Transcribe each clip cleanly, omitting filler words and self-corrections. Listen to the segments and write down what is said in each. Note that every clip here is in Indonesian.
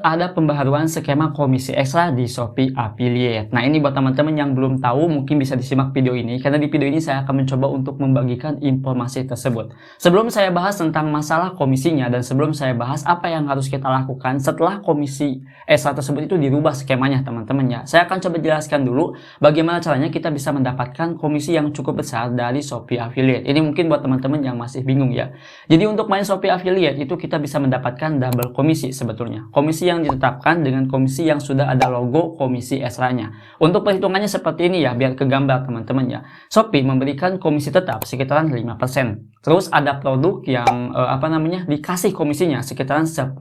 Ada pembaharuan skema komisi ekstra di Shopee Affiliate. Nah, ini buat teman-teman yang belum tahu, mungkin bisa disimak video ini, karena di video ini saya akan mencoba untuk membagikan informasi tersebut. Sebelum saya bahas tentang masalah komisinya, dan sebelum saya bahas apa yang harus kita lakukan setelah komisi ekstra tersebut itu dirubah skemanya, teman-teman ya. Saya akan coba jelaskan dulu bagaimana caranya kita bisa mendapatkan komisi yang cukup besar dari Shopee Affiliate. Ini mungkin buat teman-teman yang masih bingung ya. Jadi untuk main Shopee Affiliate itu kita bisa mendapatkan double komisi sebetulnya. Komisi yang ditetapkan dengan komisi yang sudah ada logo komisi ekstra-nya. Untuk perhitungannya seperti ini ya, biar kegambar teman-teman ya. Shopee memberikan komisi tetap sekitaran 5%. Terus ada produk yang dikasih komisinya sekitaran 10%.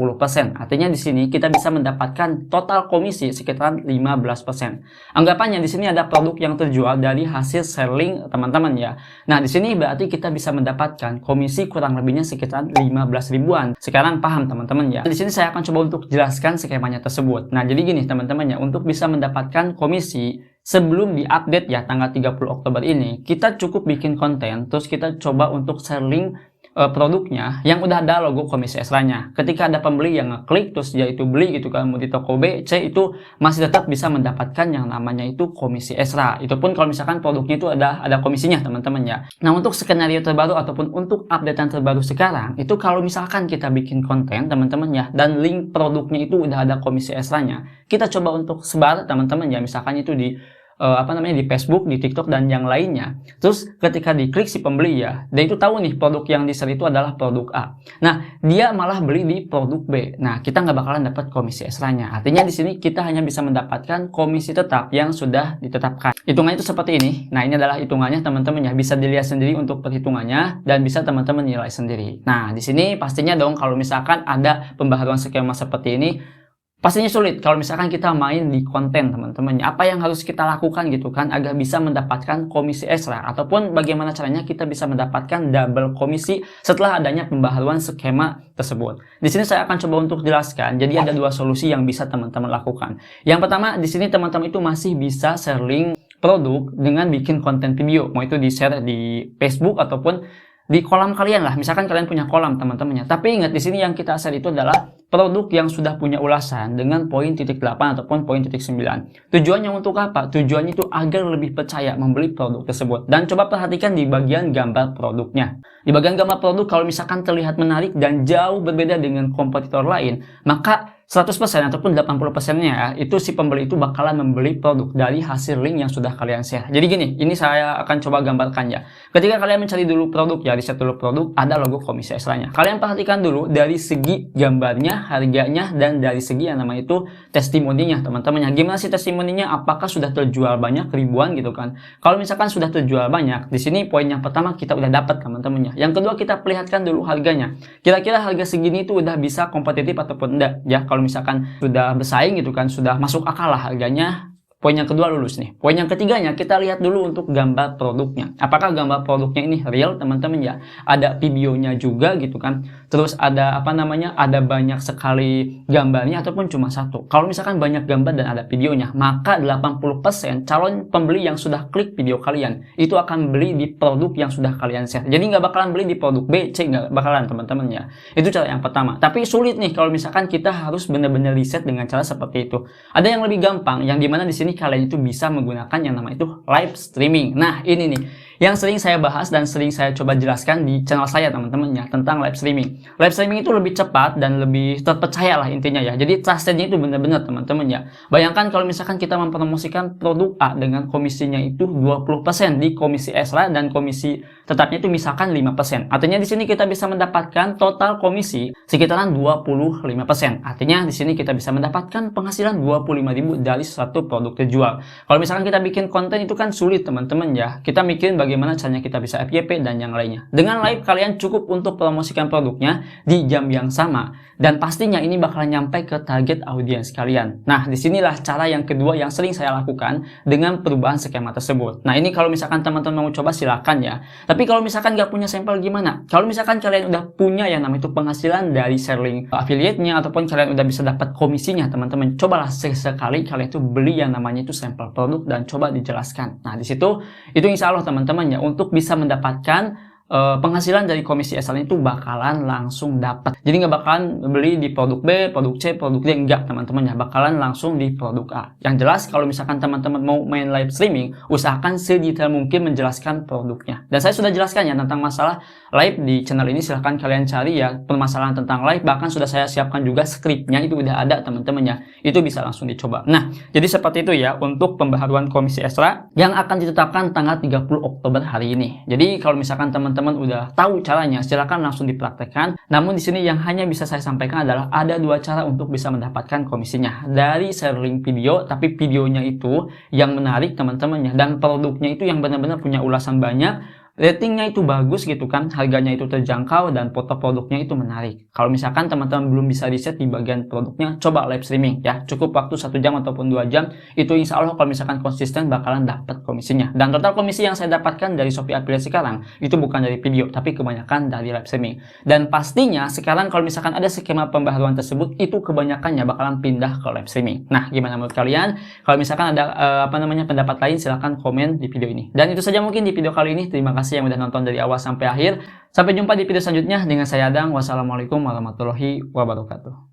Artinya di sini kita bisa mendapatkan total komisi sekitaran 15%. Anggapannya di sini ada produk yang terjual dari hasil selling teman-teman ya. Nah, di sini berarti kita bisa mendapatkan komisi kurang lebihnya sekitaran 15 ribuan. Sekarang paham teman-teman ya. Di sini saya akan coba untuk jelaskan skemanya tersebut. Nah, jadi gini teman-teman ya, untuk bisa mendapatkan komisi sebelum diupdate ya tanggal 30 Oktober ini, kita cukup bikin konten, terus kita coba untuk sharing produknya yang udah ada logo komisi ekstranya. Ketika ada pembeli yang ngeklik terus dia itu beli gitu kan, mau di toko B, C, itu masih tetap bisa mendapatkan yang namanya itu komisi ekstra. Itu pun kalau misalkan produknya itu ada komisinya teman-teman ya. Nah, untuk skenario terbaru ataupun untuk updatean terbaru sekarang, itu kalau misalkan kita bikin konten teman-teman ya, dan link produknya itu udah ada komisi ekstranya, kita coba untuk sebar teman-teman ya, misalkan itu di di Facebook, di TikTok, dan yang lainnya. Terus ketika diklik si pembeli ya, dia itu tahu nih produk yang di-share itu adalah produk A. Nah, dia malah beli di produk B. Nah, kita nggak bakalan dapat komisi ekstranya. Artinya di sini kita hanya bisa mendapatkan komisi tetap yang sudah ditetapkan. Hitungannya itu seperti ini. Nah, ini adalah hitungannya teman-teman ya. Bisa dilihat sendiri untuk perhitungannya dan bisa teman-teman nilai sendiri. Nah, di sini pastinya dong kalau misalkan ada pembaharuan skema seperti ini, pastinya sulit kalau misalkan kita main di konten teman-teman. Apa yang harus kita lakukan gitu kan agar bisa mendapatkan komisi ekstra, ataupun bagaimana caranya kita bisa mendapatkan double komisi setelah adanya pembaharuan skema tersebut. Di sini saya akan coba untuk jelaskan. Jadi ada dua solusi yang bisa teman-teman lakukan. Yang pertama, di sini teman-teman itu masih bisa sharing produk dengan bikin konten video, mau itu di-share di Facebook ataupun di kolam kalian lah. Misalkan kalian punya kolam teman-temannya. Tapi ingat di sini yang kita share itu adalah produk yang sudah punya ulasan dengan poin titik 8 ataupun poin titik 9. Tujuannya untuk apa? Tujuannya itu agar lebih percaya membeli produk tersebut. Dan coba perhatikan di bagian gambar produknya. Di bagian gambar produk kalau misalkan terlihat menarik dan jauh berbeda dengan kompetitor lain, maka 100% ataupun 80%-nya itu si pembeli itu bakalan membeli produk dari hasil link yang sudah kalian share. Jadi gini, ini saya akan coba gambarkan ya. Ketika kalian mencari dulu produk ya, riset dulu produk, ada logo komisi ekstranya. Kalian perhatikan dulu dari segi gambarnya, harganya, dan dari segi yang namanya itu testimoninya teman-teman. Gimana sih testimoninya? Apakah sudah terjual banyak, ribuan gitu kan? Kalau misalkan sudah terjual banyak, di sini poin yang pertama kita udah dapat teman-temannya. Yang kedua kita perlihatkan dulu harganya. Kira-kira harga segini itu udah bisa kompetitif ataupun enggak ya? Kalau misalkan sudah bersaing gitu kan, sudah masuk akal lah harganya, poin yang kedua lulus nih. Poin yang ketiganya kita lihat dulu untuk gambar produknya. Apakah gambar produknya ini real teman-teman ya? Ada videonya juga gitu kan. Terus ada ada banyak sekali gambarnya ataupun cuma satu. Kalau misalkan banyak gambar dan ada videonya, maka 80% calon pembeli yang sudah klik video kalian itu akan beli di produk yang sudah kalian share. Jadi nggak bakalan beli di produk B, C, nggak bakalan teman-teman ya. Itu cara yang pertama. Tapi sulit nih kalau misalkan kita harus benar-benar riset dengan cara seperti itu. Ada yang lebih gampang, yang dimana di sini kalian itu bisa menggunakan yang namanya itu live streaming. Nah, ini nih yang sering saya bahas dan sering saya coba jelaskan di channel saya teman-teman ya, tentang live streaming. Live streaming itu lebih cepat dan lebih terpercaya lah intinya ya. Jadi trustednya itu benar-benar teman-teman ya. Bayangkan kalau misalkan kita mempromosikan produk A dengan komisinya itu 20% di komisi ekstra dan komisi tetapnya itu misalkan 5%. Artinya di sini kita bisa mendapatkan total komisi sekitaran 25%. Artinya di sini kita bisa mendapatkan penghasilan 25.000 dari satu produk terjual. Kalau misalkan kita bikin konten itu kan sulit teman-teman ya. Kita mikirin bagaimana caranya kita bisa FYP dan yang lainnya. Dengan live kalian cukup untuk promosikan produknya di jam yang sama dan pastinya ini bakalan nyampe ke target audiens kalian. Nah, disinilah cara yang kedua yang sering saya lakukan dengan perubahan skema tersebut. Nah, ini kalau misalkan teman-teman mau coba silakan ya. Tapi kalau misalkan nggak punya sampel gimana? Kalau misalkan kalian udah punya yang namanya itu penghasilan dari sharing affiliate-nya ataupun kalian udah bisa dapat komisinya teman-teman, cobalah sekali kalian itu beli yang namanya itu sampel produk dan coba dijelaskan. Nah, di situ itu insya Allah teman-teman ya, untuk bisa mendapatkan penghasilan dari komisi ekstra itu bakalan langsung dapat. Jadi nggak bakalan beli di produk B, produk C, produk D, enggak teman-teman ya, bakalan langsung di produk A. Yang jelas kalau misalkan teman-teman mau main live streaming, usahakan sedetail mungkin menjelaskan produknya. Dan saya sudah jelaskan ya tentang masalah live di channel ini, silahkan kalian cari ya permasalahan tentang live, bahkan sudah saya siapkan juga skripnya, itu udah ada teman-teman ya, itu bisa langsung dicoba. Nah, jadi seperti itu ya untuk pembaharuan komisi ekstra yang akan ditetapkan tanggal 30 Oktober hari ini. Jadi kalau misalkan teman-teman udah tahu caranya, silakan langsung dipraktekkan. Namun di sini yang hanya bisa saya sampaikan adalah ada dua cara untuk bisa mendapatkan komisinya. Dari sharing video, tapi videonya itu yang menarik teman-teman ya, dan produknya itu yang benar-benar punya ulasan banyak, ratingnya itu bagus gitu kan, harganya itu terjangkau, dan foto produknya itu menarik. Kalau misalkan teman-teman belum bisa riset di bagian produknya, coba live streaming ya, cukup waktu 1 jam ataupun 2 jam, itu insya Allah kalau misalkan konsisten bakalan dapat komisinya. Dan total komisi yang saya dapatkan dari Shopee Affiliate sekarang, itu bukan dari video, tapi kebanyakan dari live streaming. Dan pastinya sekarang kalau misalkan ada skema pembaharuan tersebut, itu kebanyakannya bakalan pindah ke live streaming. Nah, gimana menurut kalian? Kalau misalkan ada pendapat lain, silahkan komen di video ini. Dan itu saja mungkin di video kali ini. Terima kasih yang udah nonton dari awal sampai akhir. Sampai jumpa di video selanjutnya dengan saya Adang. Wassalamualaikum warahmatullahi wabarakatuh.